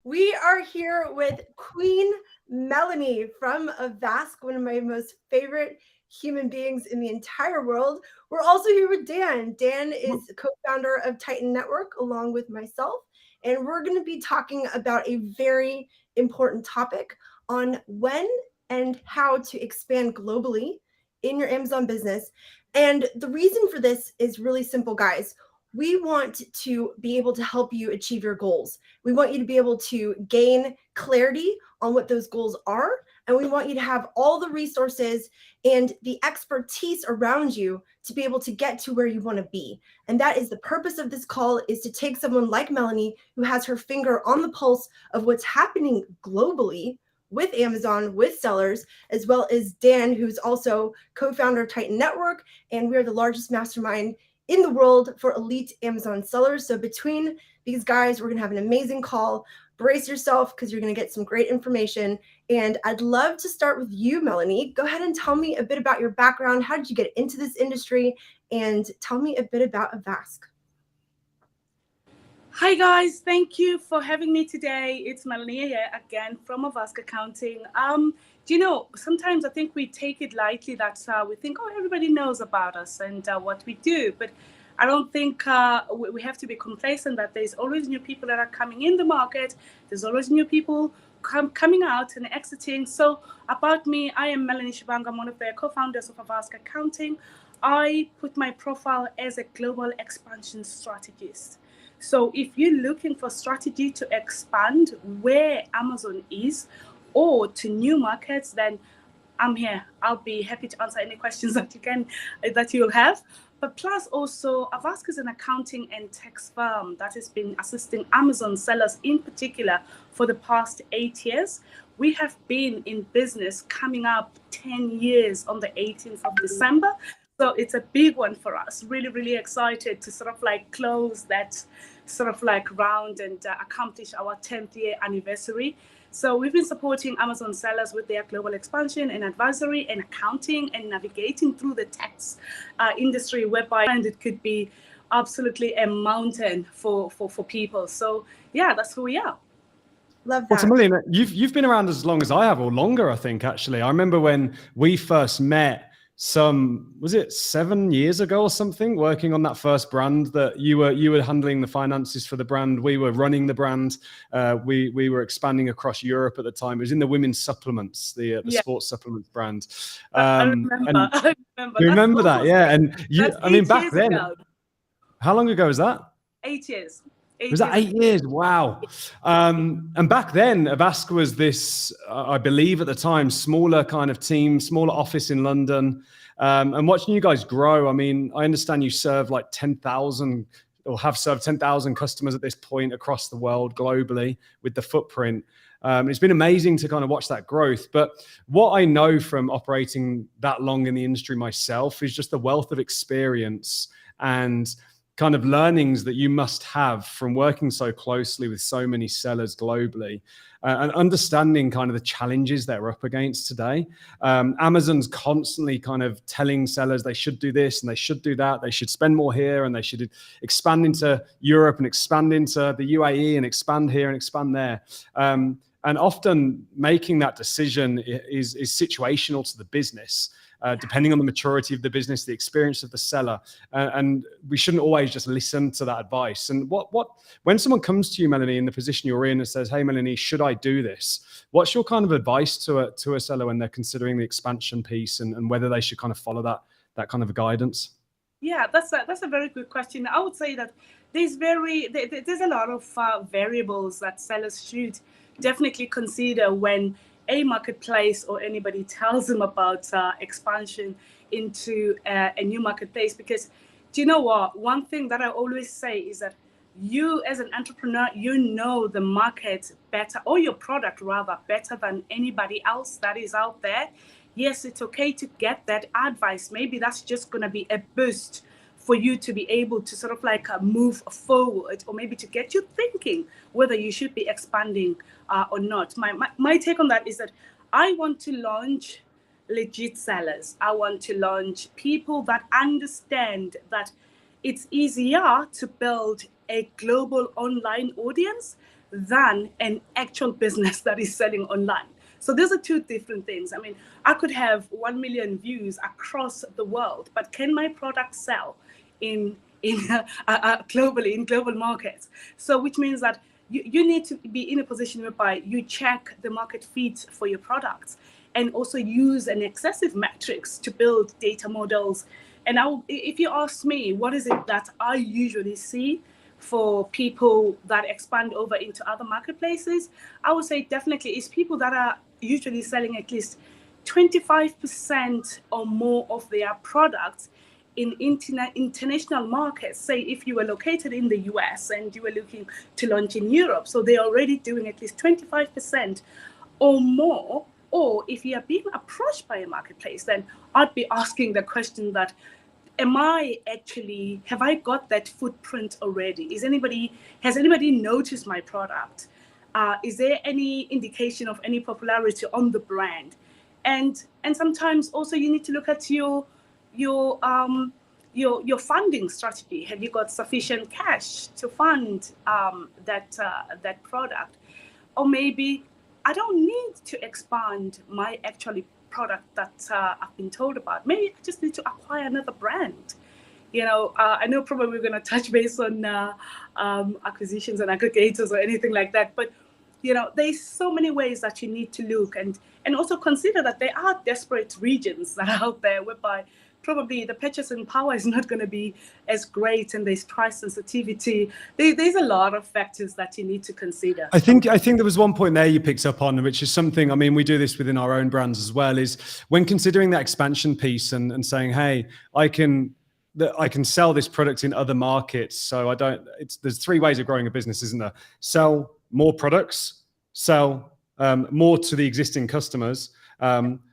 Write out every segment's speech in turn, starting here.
We are here with Queen Melanie from Avask, one of my most favorite human beings in the entire world. We're also here with Dan. Dan is co-founder of Titan Network along with myself, and we're going to be talking about a very important topic on when and how to expand globally in your Amazon business. And the reason for this is really simple, guys. We want to be able to help you achieve your goals. We want you to be able to gain clarity on what those goals are. And we want you to have all the resources and the expertise around you to be able to get to where you want to be. And that is the purpose of this call, is to take someone like Melanie, who has her finger on the pulse of what's happening globally with Amazon, with sellers, as well as Dan, who's also co-founder of Titan Network. And we are the largest mastermind in the world for elite Amazon sellers. So between these guys, we're gonna have an amazing call. Brace yourself, because you're gonna get some great information. And I'd love to start with you, Melanie. Go ahead and tell me a bit about your background. How did you get into this industry? And tell me a bit about Avask. Hi guys, thank you for having me today. It's Melanie here again from Avask Accounting. Sometimes I think we take it lightly that we think, oh, everybody knows about us and what we do. But I don't think we have to be complacent that there's always new people that are coming in the market. There's always new people coming out and exiting. So about me, I am Melanie Shibanga. I'm one of the co-founders of Avask Accounting. I put my profile as a global expansion strategist. So if you're looking for strategy to expand where Amazon is or to new markets, then I'm here. I'll be happy to answer any questions that you'll have. But plus also, Avask is an accounting and tax firm that has been assisting Amazon sellers in particular for the past 8 years. We have been in business coming up 10 years on the 18th of December. So it's a big one for us. Really, really excited to sort of like close that sort of like round and accomplish our 10th year anniversary. So we've been supporting Amazon sellers with their global expansion and advisory and accounting and navigating through the tax industry, whereby it could be absolutely a mountain for people. So yeah, that's who we are. Love that. Well, Melanie, you've been around as long as I have, or longer, I think, actually. I remember when we first met was it 7 years ago or something, working on that first brand that you were handling the finances for the brand. We were running the brand. We were expanding across Europe at the time. It was in the women's supplements, the sports supplements brand. I remember. You remember that? Yeah. And back then, how long ago was that? 8 years. Was that 8 years? Wow. And back then, Avask was this, I believe at the time, smaller kind of team, smaller office in London. And watching you guys grow, I mean, I understand you serve like 10,000 or have served 10,000 customers at this point across the world globally with the footprint. It's been amazing to kind of watch that growth. But what I know from operating that long in the industry myself is just the wealth of experience and kind of learnings that you must have from working so closely with so many sellers globally, and understanding kind of the challenges they're up against today. Amazon's constantly kind of telling sellers they should do this and they should do that. They should spend more here and they should expand into Europe and expand into the UAE and expand here and expand there. And often making that decision is situational to the business. Depending on the maturity of the business, the experience of the seller, and we shouldn't always just listen to that advice. And when someone comes to you, Melanie, in the position you're in and says, "Hey, Melanie, should I do this?" What's your kind of advice to a seller when they're considering the expansion piece and whether they should kind of follow that kind of guidance? Yeah, that's a very good question. I would say that there's a lot of variables that sellers should definitely consider when a marketplace or anybody tells them about expansion into a new marketplace. Because do you know what? One thing that I always say is that you as an entrepreneur, you know the market better, or your product rather, better than anybody else that is out there. Yes, it's okay to get that advice. Maybe that's just going to be a boost for you to be able to sort of like move forward, or maybe to get you thinking whether you should be expanding or not. My take on that is that I want to launch legit sellers. I want to launch people that understand that it's easier to build a global online audience than an actual business that is selling online. So those are two different things. I mean, I could have 1 million views across the world, but can my product sell in globally, in global markets? So which means that you need to be in a position whereby you check the market feeds for your products, and also use an excessive metrics to build data models. And if you ask me, what is it that I usually see for people that expand over into other marketplaces, I would say definitely it's people that are usually selling at least 25% or more of their products in international markets. Say if you were located in the US and you were looking to launch in Europe, so they're already doing at least 25% or more. Or if you are being approached by a marketplace, then I'd be asking the question that, have I got that footprint already? Has anybody noticed my product? Is there any indication of any popularity on the brand? And sometimes also you need to look at your funding strategy. Have you got sufficient cash to fund that product? Or maybe I don't need to expand my product that I've been told about. Maybe I just need to acquire another brand. I know probably we're going to touch base on acquisitions and aggregators or anything like that, but there's so many ways that you need to look, and also consider that there are desperate regions that are out there whereby probably the purchasing power is not going to be as great, and there's price sensitivity. There's a lot of factors that you need to consider. I think there was one point there you picked up on, which is something, I mean, we do this within our own brands as well, is when considering that expansion piece and saying, hey, I can sell this product in other markets. So there's three ways of growing a business, isn't there? Sell more products, sell more to the existing customers,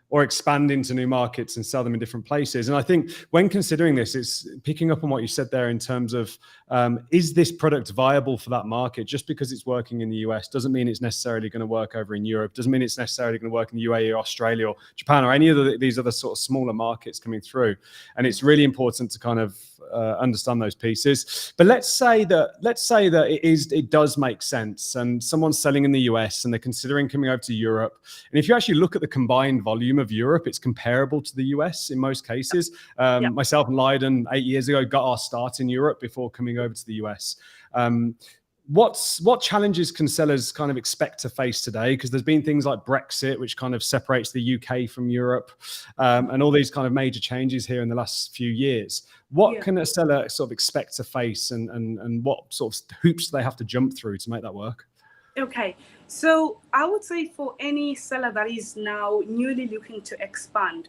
or expand into new markets and sell them in different places. And I think when considering this, it's picking up on what you said there in terms of, is this product viable for that market? Just because it's working in the US doesn't mean it's necessarily going to work over in Europe, doesn't mean it's necessarily going to work in the UAE or Australia or Japan or any of these other sort of smaller markets coming through. And it's really important to kind of understand those pieces. But let's say that it does make sense, and someone's selling in the US and they're considering coming over to Europe. And if you actually look at the combined volume of Europe, it's comparable to the US in most cases. Myself and Leiden 8 years ago got our start in Europe before coming over to the US. What challenges can sellers kind of expect to face today? Because there's been things like Brexit, which kind of separates the UK from Europe, and all these kind of major changes here in the last few years. What can a seller sort of expect to face, and what sort of hoops do they have to jump through to make that work? Okay, so I would say for any seller that is now newly looking to expand,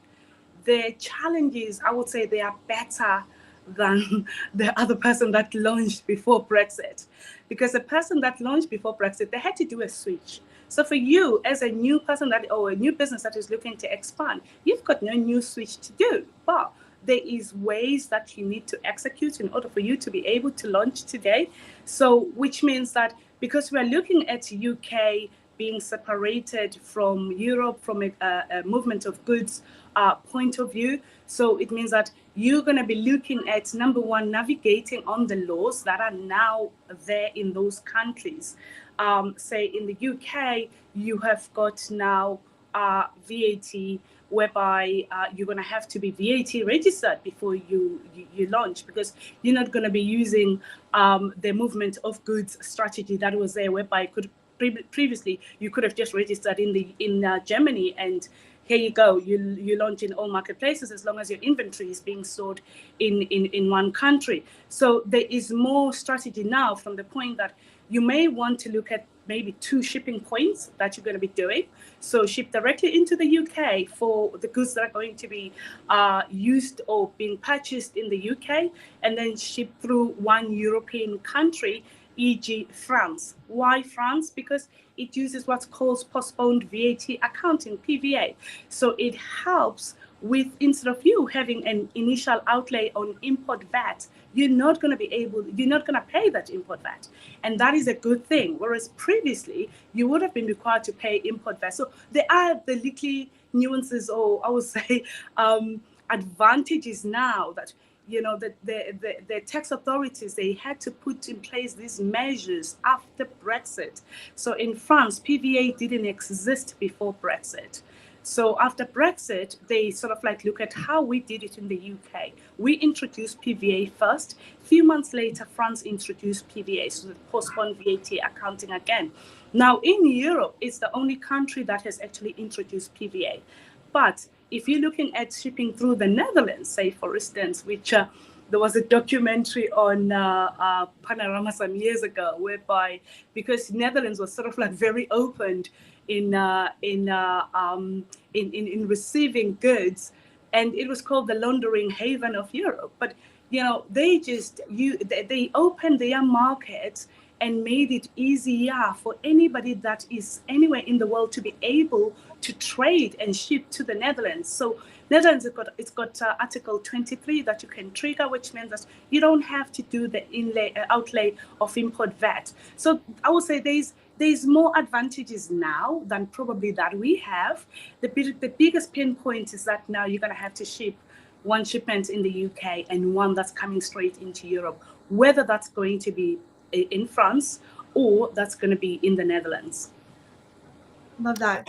the challenges, I would say they are better than the other person that launched before Brexit. Because the person that launched before Brexit, they had to do a switch. So for you, as a new person or a new business that is looking to expand, you've got no new switch to do. But there is ways that you need to execute in order for you to be able to launch today. So which means that because we're looking at UK being separated from Europe from a movement of goods point of view. So it means that you're going to be looking at, number one, navigating on the laws that are now there in those countries. Say in the UK, you have got now VAT, whereby you're going to have to be VAT registered before you launch, because you're not going to be using the movement of goods strategy that was there, whereby previously you could have just registered in Germany, and here you go, you launch in all marketplaces as long as your inventory is being stored in one country. So there is more strategy now, from the point that you may want to look at maybe 2 shipping points that you're going to be doing. So ship directly into the UK for the goods that are going to be used or being purchased in the UK, and then ship through one European country, e.g. France. Why France? Because it uses what's called postponed VAT accounting, PVA. So it helps with, instead of you having an initial outlay on import VAT, you're not going to pay that import VAT. And that is a good thing. Whereas previously, you would have been required to pay import VAT. So there are the little nuances, or I would say advantages now, that the tax authorities, they had to put in place these measures after Brexit. So in France, PVA didn't exist before Brexit. So after Brexit, they sort of like look at how we did it in the UK. We introduced PVA first. A few months later, France introduced PVA, so the postponed VAT accounting again. Now in Europe, it's the only country that has actually introduced PVA. But if you're looking at shipping through the Netherlands, say for instance, which there was a documentary on Panorama some years ago, whereby because Netherlands was sort of like very open in receiving goods, and it was called the laundering haven of Europe. But they opened their markets and made it easier for anybody that is anywhere in the world to be able to trade and ship to the Netherlands. So Netherlands, it's got Article 23 that you can trigger, which means that you don't have to do the outlay of import VAT. So I would say there's more advantages now than probably that we have. The biggest pain point is that now you're going to have to ship one shipment in the UK and one that's coming straight into Europe, whether that's going to be in France or that's going to be in the Netherlands. Love that.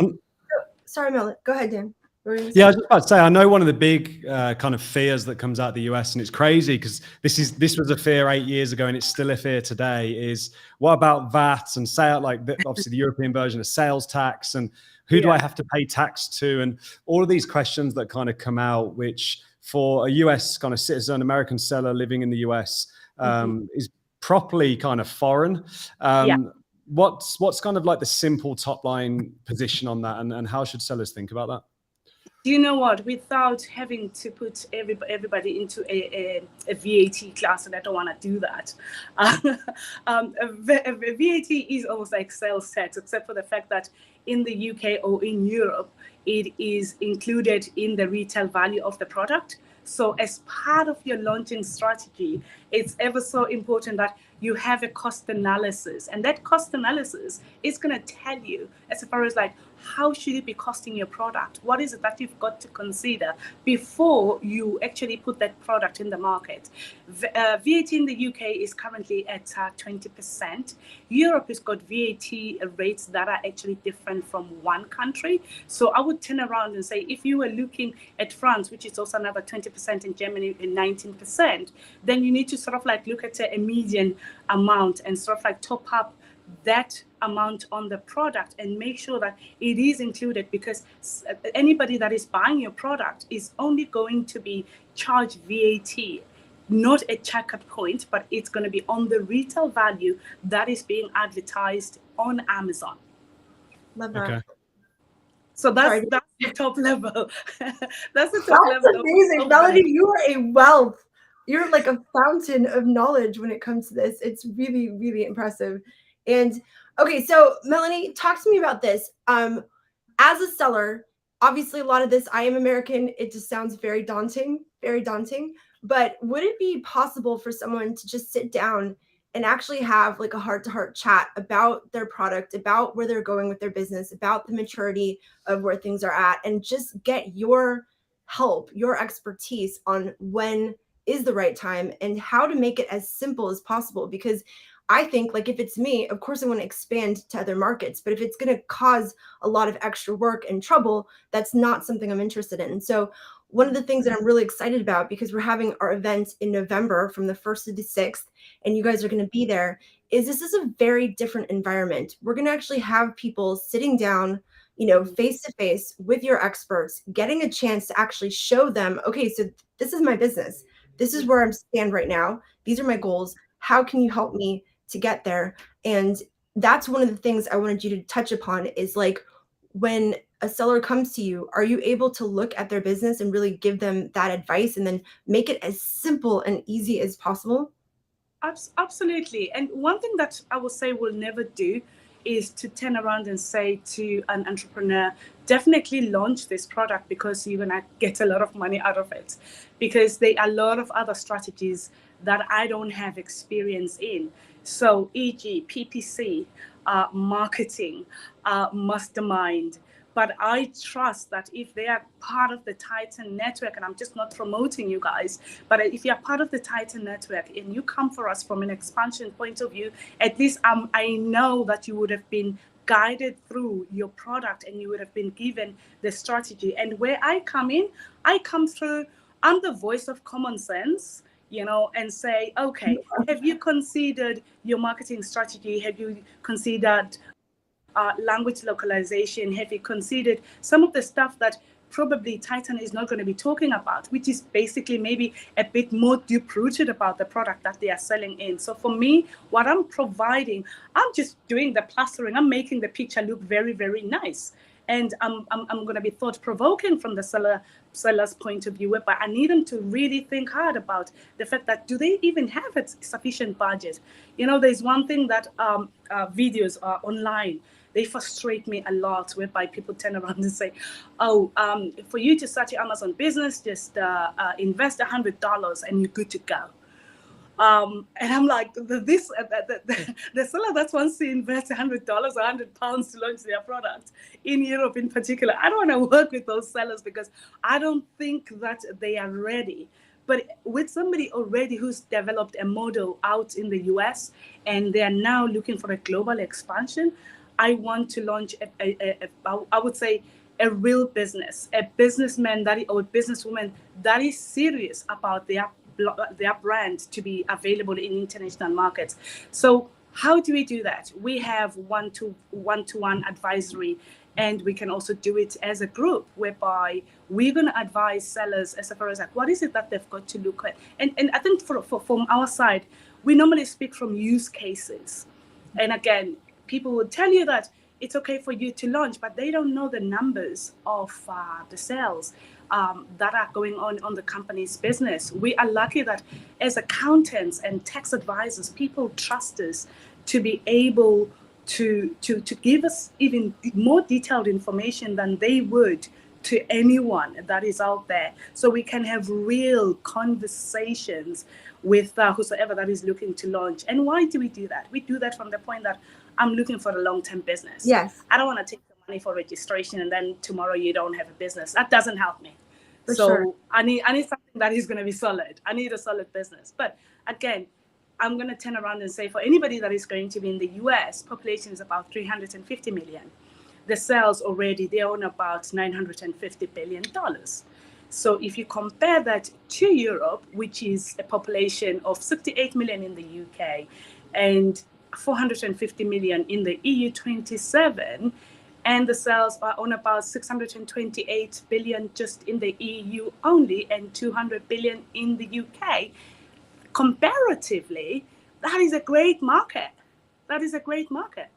Sorry, Mel. Go ahead, Dan. Yeah, I was just about to say, I know one of the big kind of fears that comes out of the US, and it's crazy because this was a fear 8 years ago and it's still a fear today, is what about VAT and obviously the European version of sales tax, and who do I have to pay tax to? And all of these questions that kind of come out, which for a US kind of citizen, American seller living in the US is properly kind of foreign. What's kind of like the simple top line position on that, and how should sellers think about that? Do you know what? Without having to put everybody into a VAT class, and I don't want to do that. VAT is almost like sales tax, except for the fact that in the UK or in Europe, it is included in the retail value of the product. So as part of your launching strategy, it's ever so important that you have a cost analysis. And that cost analysis is going to tell you, as far as like, how should it be costing your product? What is it that you've got to consider before you actually put that product in the market? VAT in the UK is currently at 20%. Europe has got VAT rates that are actually different from one country. So I would turn around and say, if you were looking at France, which is also another 20%, in Germany and 19%, then you need to sort of like look at a median amount and sort of like top up that amount on the product and make sure that it is included, because anybody that is buying your product is only going to be charged VAT, not at checkout point, but it's going to be on the retail value that is being advertised on Amazon. Love that. Okay. So that's the top level. That's the top level. That's amazing. Melody, you are a wealth. You're like a fountain of knowledge when it comes to this. It's really, really impressive. And okay, so Melanie, talk to me about this. As a seller, obviously a lot of this, I am American. It just sounds very daunting, very daunting. But would it be possible for someone to just sit down and actually have like a heart-to-heart chat about their product, about where they're going with their business, about the maturity of where things are at, and just get your help, your expertise on when is the right time and how to make it as simple as possible? Because I think, like, if it's me, of course I want to expand to other markets, but if it's going to cause a lot of extra work and trouble, that's not something I'm interested in. So one of the things that I'm really excited about, because we're having our event in November from the 1st to the 6th, and you guys are going to be there, is this is a very different environment. We're going to actually have people sitting down, face to face with your experts, getting a chance to actually show them, okay, so this is my business. This is where I stand right now. These are my goals. How can you help me to get there? And that's one of the things I wanted you to touch upon, is like, when a seller comes to you, are you able to look at their business and really give them that advice and then make it as simple and easy as possible? Absolutely. And one thing that I would say we'll never do is to turn around and say to an entrepreneur, definitely launch this product because you're going to get a lot of money out of it. Because there are a lot of other strategies that I don't have experience in. So e.g. PPC, marketing, mastermind. But I trust that if they are part of the Titan network, and I'm just not promoting you guys, but if you're part of the Titan network and you come for us from an expansion point of view, at least I know that you would have been guided through your product and you would have been given the strategy. And where I come in, I come through, I'm the voice of common sense, and say, okay, have you considered your marketing strategy? Have you considered language localization? Have you considered some of the stuff that probably Titan is not going to be talking about, which is basically maybe a bit more deep-rooted about the product that they are selling in? So for me, what I'm providing, I'm just doing the plastering. I'm making the picture look very, very nice. And I'm going to be thought-provoking from the seller's point of view, but I need them to really think hard about the fact that, do they even have a sufficient budget? There's one thing that videos are online, they frustrate me a lot, whereby people turn around and say, for you to start your Amazon business, just invest $100 and you're good to go. And I'm like, the seller that wants to invest $100 or £100 to launch their product in Europe in particular, I don't want to work with those sellers because I don't think that they are ready. But with somebody already who's developed a model out in the US and they are now looking for a global expansion, I want to launch I would say a real business, a businessman or a businesswoman that is serious about their brand to be available in international markets. So how do we do that? We have one-to-one advisory, and we can also do it as a group, whereby we're going to advise sellers as far as like, what is it that they've got to look at? And I think from our side, we normally speak from use cases. And again, people will tell you that it's okay for you to launch, but they don't know the numbers of the sales that are going on the company's business. We are lucky that as accountants and tax advisors, people trust us to be able to give us even more detailed information than they would to anyone that is out there. So we can have real conversations with whosoever that is looking to launch. And why do we do that? We do that from the point that I'm looking for a long-term business. Yes. I don't want to take the money for registration and then tomorrow you don't have a business. That doesn't help me. For so sure. I need something that is going to be solid. I need a solid business. But again, I'm going to turn around and say, for anybody that is going to be in the US, population is about 350 million. The sales already, they're on about $950 billion. So if you compare that to Europe, which is a population of 68 million in the UK and 450 million in the EU 27, and the sales are on about 628 billion just in the EU only and 200 billion in the UK. Comparatively, that is a great market. That is a great market.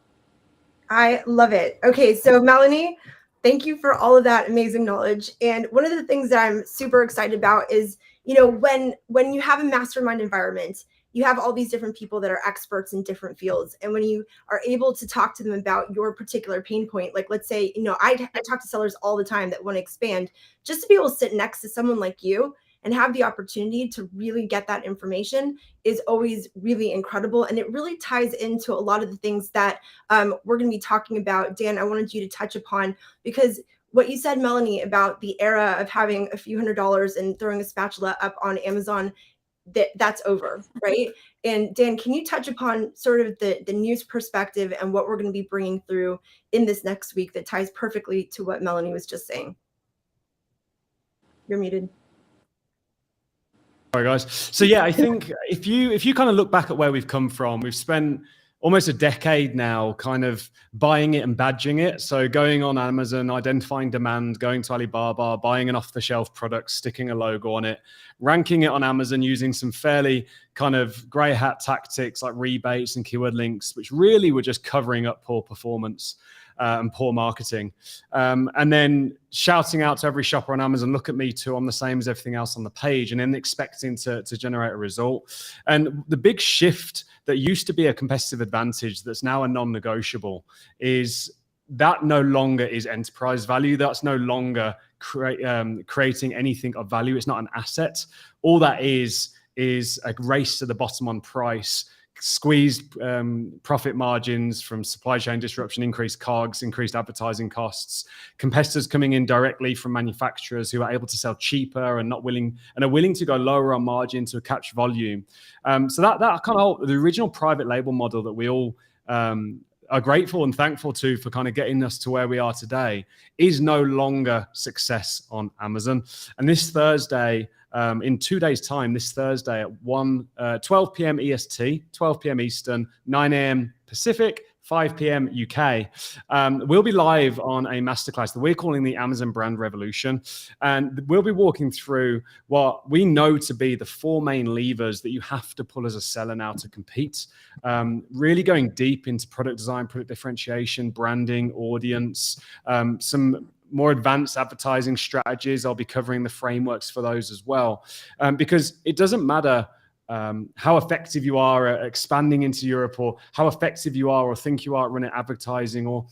I love it. Okay, so Melanie, thank you for all of that amazing knowledge. And one of the things that I'm super excited about is, when you have a mastermind environment, you have all these different people that are experts in different fields. And when you are able to talk to them about your particular pain point, like let's say, I talk to sellers all the time that want to expand, just to be able to sit next to someone like you and have the opportunity to really get that information is always really incredible. And it really ties into a lot of the things that we're going to be talking about. Dan, I wanted you to touch upon, because what you said, Melanie, about the era of having a few $100s and throwing a spatula up on Amazon, that's over, right? And Dan, can you touch upon sort of the news perspective and what we're going to be bringing through in this next week that ties perfectly to what Melanie was just saying? You're muted. Sorry, guys. So yeah, I think if you kind of look back at where we've come from, we've spent almost a decade now kind of buying it and badging it. So going on Amazon, identifying demand, going to Alibaba, buying an off-the-shelf product, sticking a logo on it, ranking it on Amazon using some fairly kind of grey hat tactics like rebates and keyword links, which really were just covering up poor performance and poor marketing. And then shouting out to every shopper on Amazon, look at me too, I'm the same as everything else on the page, and then expecting to generate a result. And the big shift that used to be a competitive advantage that's now a non-negotiable is that no longer is enterprise value. That's no longer creating anything of value. It's not an asset. All that is a race to the bottom on price, squeezed profit margins from supply chain disruption, increased COGS, increased advertising costs, competitors coming in directly from manufacturers who are able to sell cheaper and are willing to go lower on margin to catch volume. So that kind of the original private label model that we all are grateful and thankful to for kind of getting us to where we are today is no longer success on Amazon. And this Thursday, in 2 days' time, this Thursday at 12 p.m. EST, 12 p.m. Eastern, 9 a.m. Pacific, 5 p.m. UK. We'll be live on a masterclass that we're calling the Amazon Brand Revolution. And we'll be walking through what we know to be the 4 main levers that you have to pull as a seller now to compete. Really going deep into product design, product differentiation, branding, audience, some more advanced advertising strategies. I'll be covering the frameworks for those as well. Because it doesn't matter how effective you are at expanding into Europe, or how effective you are or think you are at running advertising, or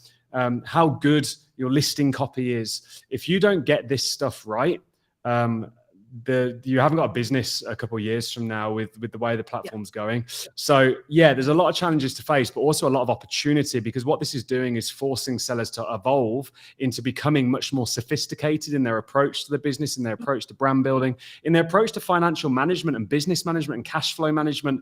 how good your listing copy is. If you don't get this stuff right, you haven't got a business a couple of years from now with the way the platform's going. So yeah, there's a lot of challenges to face, but also a lot of opportunity, because what this is doing is forcing sellers to evolve into becoming much more sophisticated in their approach to the business, in their approach to brand building, in their approach to financial management and business management and cash flow management.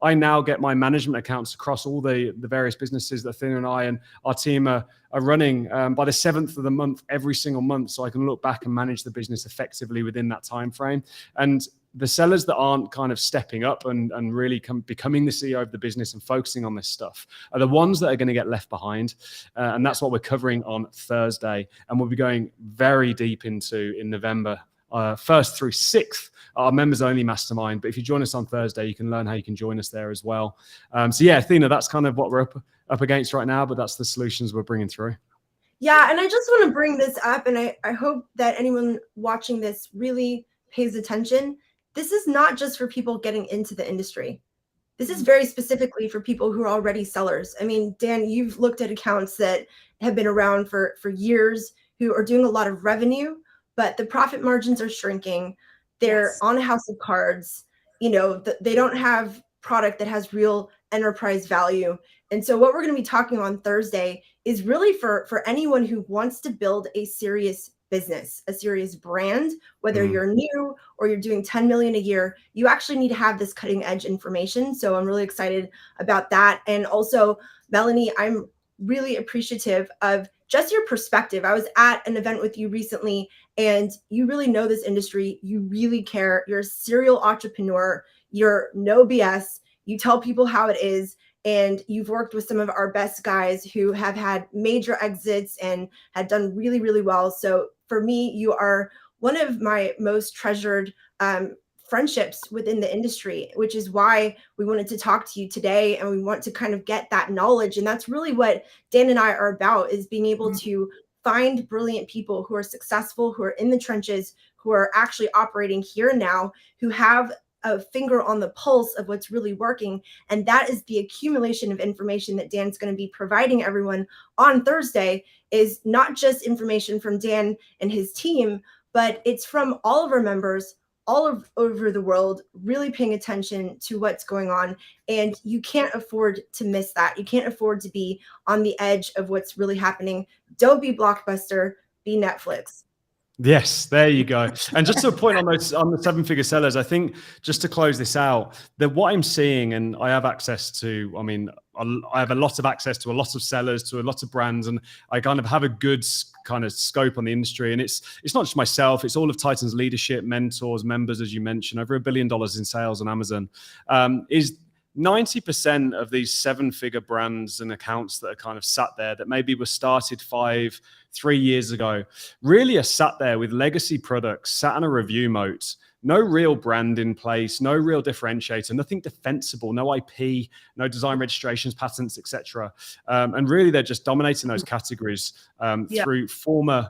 I now get my management accounts across all the various businesses that Athena and I and our team are running by the 7th of the month, every single month, so I can look back and manage the business effectively within that time frame. And the sellers that aren't kind of stepping up and really becoming the CEO of the business and focusing on this stuff are the ones that are going to get left behind. And that's what we're covering on Thursday. And we'll be going very deep into in November, 1st through 6th, our members only mastermind. But if you join us on Thursday, you can learn how you can join us there as well. So yeah, Athena, that's kind of what we're up against right now, but that's the solutions we're bringing through. Yeah, and I just want to bring this up, and I hope that anyone watching this really pays attention. This is not just for people getting into the industry. This is very specifically for people who are already sellers. I mean, Dan, you've looked at accounts that have been around for years, who are doing a lot of revenue, but the profit margins are shrinking. They're on a house of cards. You know, they don't have product that has real enterprise value. And so what we're going to be talking on Thursday is really for anyone who wants to build a serious business, a serious brand, whether you're new or you're doing 10 million a year. You actually need to have this cutting edge information. So I'm really excited about that. And also, Melanie, I'm really appreciative of just your perspective. I was at an event with you recently, and you really know this industry. You really care. You're a serial entrepreneur. You're no BS. You tell people how it is. And you've worked with some of our best guys who have had major exits and had done really, really well. So for me, you are one of my most treasured friendships within the industry, which is why we wanted to talk to you today. And we want to kind of get that knowledge. And that's really what Dan and I are about, is being able to find brilliant people who are successful, who are in the trenches, who are actually operating here and now, who have a finger on the pulse of what's really working. And that is the accumulation of information that Dan's going to be providing everyone on Thursday, is not just information from Dan and his team, but it's from all of our members all over the world, really paying attention to what's going on. And you can't afford to miss that. You can't afford to be on the edge of what's really happening. Don't be Blockbuster, be Netflix. Yes, there you go. And just to a point on the 7-figure sellers, I think just to close this out, that what I'm seeing, and I have access to, I mean, I have a lot of access to a lot of sellers, to a lot of brands, and I kind of have a good kind of scope on the industry. And it's not just myself, it's all of Titan's leadership, mentors, members, as you mentioned, over $1 billion in sales on Amazon. Is 90% of these 7-figure brands and accounts that are kind of sat there, that maybe were started 3 years ago, really are sat there with legacy products, sat on a review moat, no real brand in place, no real differentiator, nothing defensible, no IP, no design registrations, patents, etc. And really, they're just dominating those categories through former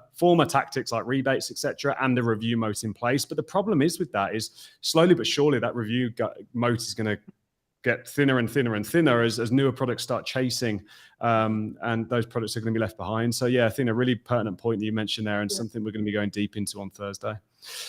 tactics like rebates, etc., and a review moat in place. But the problem is with that is, slowly but surely, that review moat is going to get thinner and thinner and thinner as newer products start chasing, and those products are going to be left behind. So yeah, I think a really pertinent point that you mentioned there, and something we're going to be going deep into on Thursday.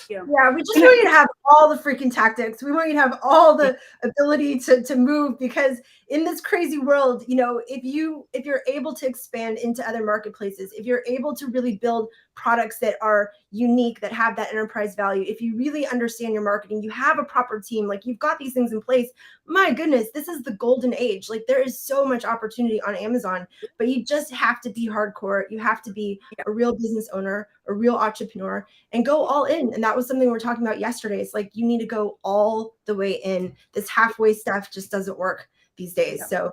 Yeah. Yeah, we just want you to have all the freaking tactics. We want you to have all the ability to move, because in this crazy world, you know, if you're able to expand into other marketplaces, if you're able to really build products that are unique, that have that enterprise value, if you really understand your marketing, you have a proper team, like you've got these things in place, my goodness, this is the golden age. Like there is so much opportunity on Amazon, but you just have to be hardcore. You have to be a real business owner, a real entrepreneur, and go all in. And that was something we were talking about yesterday. It's like you need to go all the way in. This halfway stuff just doesn't work these days. Yeah. So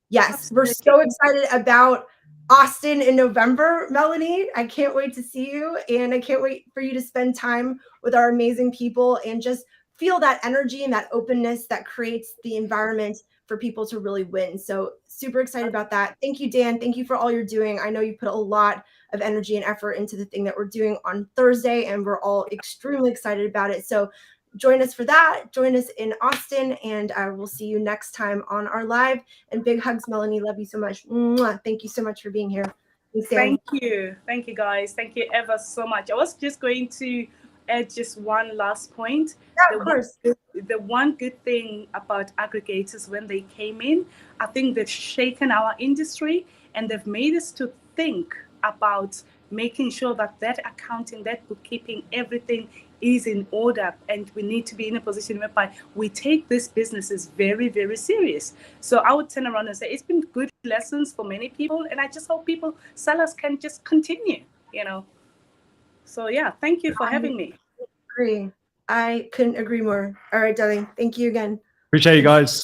yes, Absolutely. we're so excited about Austin in November, Melanie. I can't wait to see you, and I can't wait for you to spend time with our amazing people and just feel that energy and that openness that creates the environment for people to really win. So super excited about that. Thank you, Dan. Thank you for all you're doing. I know you put a lot of energy and effort into the thing that we're doing on Thursday, and we're all extremely excited about it. So join us for that. Join us in Austin, and we'll see you next time on our live. And big hugs, Melanie. Love you so much. Mwah. Thank you so much for being here. Thanks, Dan. Thank you, guys. Thank you ever so much. I was just going to add just one last point. Yeah, of course. The one good thing about aggregators when they came in, I think they've shaken our industry and they've made us to think about making sure that that accounting, that bookkeeping, everything is in order, and we need to be in a position whereby we take this businesses very, very serious. So I would turn around and say it's been good lessons for many people, and I just hope sellers can just continue, you know. So yeah, thank you for having me. I couldn't agree more. All right, darling. Thank you again. Appreciate you guys.